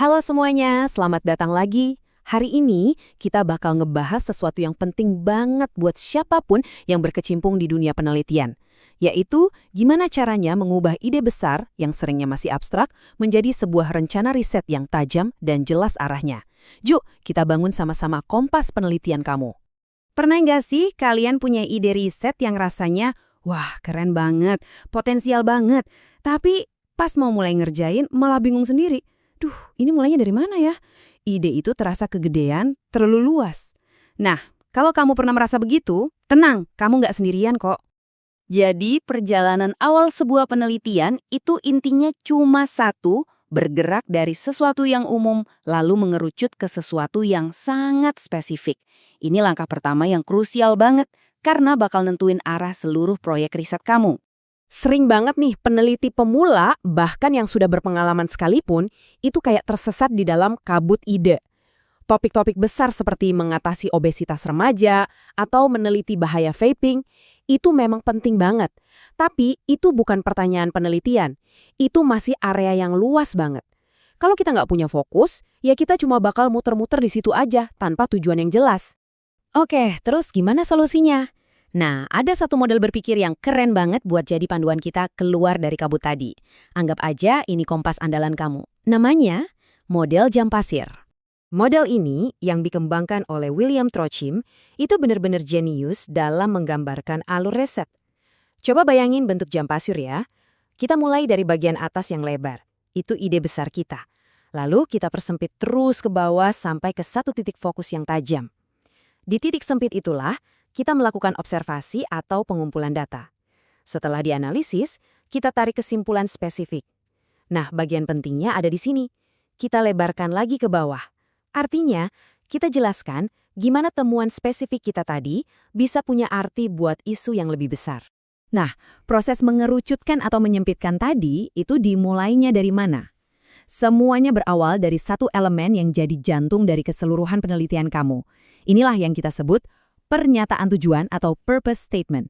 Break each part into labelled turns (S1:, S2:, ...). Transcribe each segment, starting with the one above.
S1: Halo semuanya, selamat datang lagi. Hari ini kita bakal ngebahas sesuatu yang penting banget buat siapapun yang berkecimpung di dunia penelitian, yaitu gimana caranya mengubah ide besar yang seringnya masih abstrak menjadi sebuah rencana riset yang tajam dan jelas arahnya. Yuk, kita bangun sama-sama kompas penelitian kamu. Pernah nggak sih kalian punya ide riset yang rasanya, wah keren banget, potensial banget, tapi pas mau mulai ngerjain malah bingung sendiri? Duh, ini mulainya dari mana ya? Ide itu terasa kegedean, terlalu luas. Nah, kalau kamu pernah merasa begitu, tenang, kamu nggak sendirian kok. Jadi, perjalanan awal sebuah penelitian itu intinya cuma satu, bergerak dari sesuatu yang umum, lalu mengerucut ke sesuatu yang sangat spesifik. Ini langkah pertama yang krusial banget, karena bakal nentuin arah seluruh proyek riset kamu. Sering banget nih peneliti pemula, bahkan yang sudah berpengalaman sekalipun, itu kayak tersesat di dalam kabut ide. Topik-topik besar seperti mengatasi obesitas remaja atau meneliti bahaya vaping, itu memang penting banget. Tapi itu bukan pertanyaan penelitian, itu masih area yang luas banget. Kalau kita nggak punya fokus, ya kita cuma bakal muter-muter di situ aja tanpa tujuan yang jelas. Oke, terus gimana solusinya? Nah, ada satu model berpikir yang keren banget buat jadi panduan kita keluar dari kabut tadi. Anggap aja ini kompas andalan kamu. Namanya model jam pasir. Model ini yang dikembangkan oleh William Trochim itu benar-benar jenius dalam menggambarkan alur riset. Coba bayangin bentuk jam pasir ya. Kita mulai dari bagian atas yang lebar. Itu ide besar kita. Lalu kita persempit terus ke bawah sampai ke satu titik fokus yang tajam. Di titik sempit itulah, kita melakukan observasi atau pengumpulan data. Setelah dianalisis, kita tarik kesimpulan spesifik. Nah, bagian pentingnya ada di sini. Kita lebarkan lagi ke bawah. Artinya, kita jelaskan gimana temuan spesifik kita tadi bisa punya arti buat isu yang lebih besar. Nah, proses mengerucutkan atau menyempitkan tadi itu dimulainya dari mana? Semuanya berawal dari satu elemen yang jadi jantung dari keseluruhan penelitian kamu. Inilah yang kita sebut pernyataan tujuan atau purpose statement.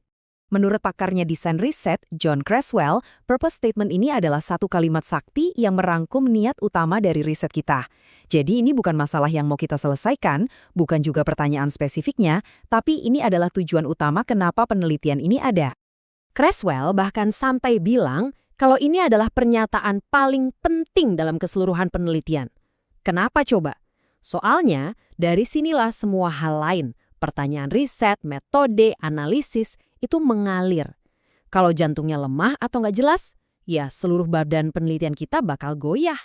S1: Menurut pakarnya desain riset, John Creswell, purpose statement ini adalah satu kalimat sakti yang merangkum niat utama dari riset kita. Jadi ini bukan masalah yang mau kita selesaikan, bukan juga pertanyaan spesifiknya, tapi ini adalah tujuan utama kenapa penelitian ini ada. Creswell bahkan sampai bilang kalau ini adalah pernyataan paling penting dalam keseluruhan penelitian. Kenapa coba? Soalnya, dari sinilah semua hal lain, pertanyaan riset, metode, analisis, itu mengalir. Kalau jantungnya lemah atau nggak jelas, ya seluruh badan penelitian kita bakal goyah.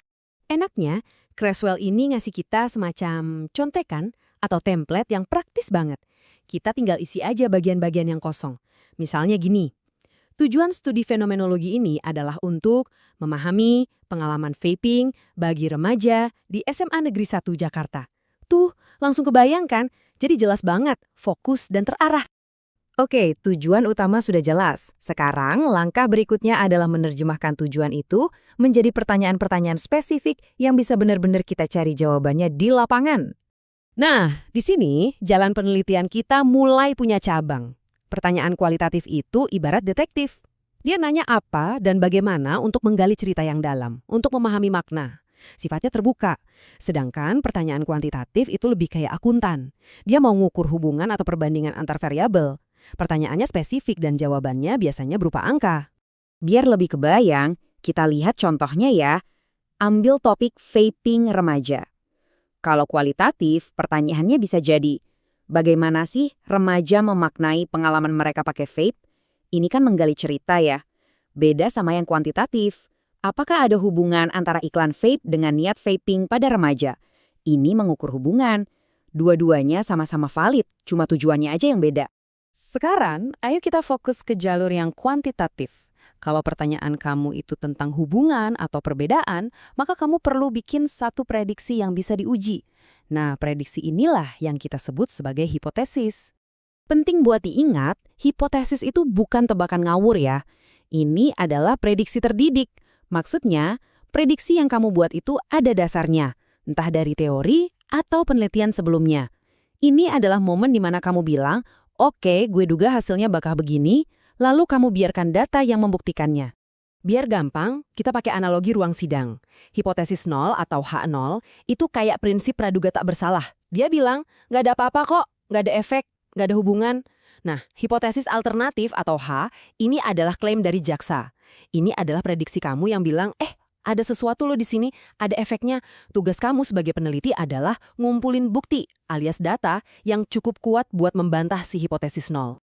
S1: Enaknya, Creswell ini ngasih kita semacam contekan atau template yang praktis banget. Kita tinggal isi aja bagian-bagian yang kosong. Misalnya gini, tujuan studi fenomenologi ini adalah untuk memahami pengalaman vaping bagi remaja di SMA Negeri 1 Jakarta. Tuh, langsung kebayangkan, jadi jelas banget, fokus dan terarah. Oke, tujuan utama sudah jelas. Sekarang, langkah berikutnya adalah menerjemahkan tujuan itu menjadi pertanyaan-pertanyaan spesifik yang bisa benar-benar kita cari jawabannya di lapangan. Nah, di sini jalan penelitian kita mulai punya cabang. Pertanyaan kualitatif itu ibarat detektif. Dia nanya apa dan bagaimana untuk menggali cerita yang dalam, untuk memahami makna. Sifatnya terbuka. Sedangkan pertanyaan kuantitatif itu lebih kayak akuntan. Dia mau ngukur hubungan atau perbandingan antar variabel. Pertanyaannya spesifik dan jawabannya biasanya berupa angka. Biar lebih kebayang, kita lihat contohnya ya. Ambil topik vaping remaja. Kalau kualitatif, pertanyaannya bisa jadi, bagaimana sih remaja memaknai pengalaman mereka pakai vape? Ini kan menggali cerita ya. Beda sama yang kuantitatif. Apakah ada hubungan antara iklan vape dengan niat vaping pada remaja? Ini mengukur hubungan. Dua-duanya sama-sama valid, cuma tujuannya aja yang beda. Sekarang, ayo kita fokus ke jalur yang kuantitatif. Kalau pertanyaan kamu itu tentang hubungan atau perbedaan, maka kamu perlu bikin satu prediksi yang bisa diuji. Nah, prediksi inilah yang kita sebut sebagai hipotesis. Penting buat diingat, hipotesis itu bukan tebakan ngawur ya. Ini adalah prediksi terdidik. Maksudnya, prediksi yang kamu buat itu ada dasarnya, entah dari teori atau penelitian sebelumnya. Ini adalah momen di mana kamu bilang, oke, gue duga hasilnya bakal begini, lalu kamu biarkan data yang membuktikannya.
S2: Biar gampang, kita pakai analogi ruang sidang. Hipotesis nol atau H0 itu kayak prinsip praduga tak bersalah. Dia bilang, nggak ada apa-apa kok, nggak ada efek, nggak ada hubungan. Nah, hipotesis alternatif atau H, ini adalah klaim dari jaksa. Ini adalah prediksi kamu yang bilang, ada sesuatu loh di sini, ada efeknya. Tugas kamu sebagai peneliti adalah ngumpulin bukti alias data yang cukup kuat buat membantah si hipotesis nol.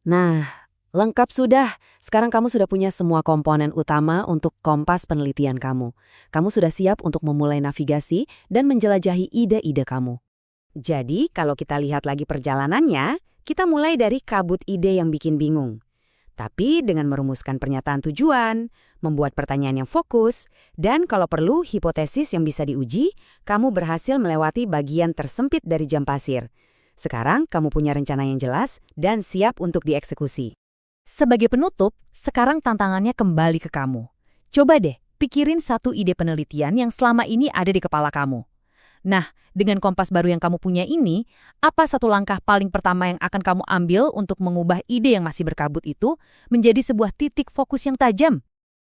S1: Nah, lengkap sudah. Sekarang kamu sudah punya semua komponen utama untuk kompas penelitian kamu. Kamu sudah siap untuk memulai navigasi dan menjelajahi ide-ide kamu. Jadi, kalau kita lihat lagi perjalanannya, kita mulai dari kabut ide yang bikin bingung. Tapi dengan merumuskan pernyataan tujuan, membuat pertanyaan yang fokus, dan kalau perlu hipotesis yang bisa diuji, kamu berhasil melewati bagian tersempit dari jam pasir. Sekarang kamu punya rencana yang jelas dan siap untuk dieksekusi. Sebagai penutup, sekarang tantangannya kembali ke kamu. Coba deh, pikirin satu ide penelitian yang selama ini ada di kepala kamu. Nah, dengan kompas baru yang kamu punya ini, apa satu langkah paling pertama yang akan kamu ambil untuk mengubah ide yang masih berkabut itu menjadi sebuah titik fokus yang tajam?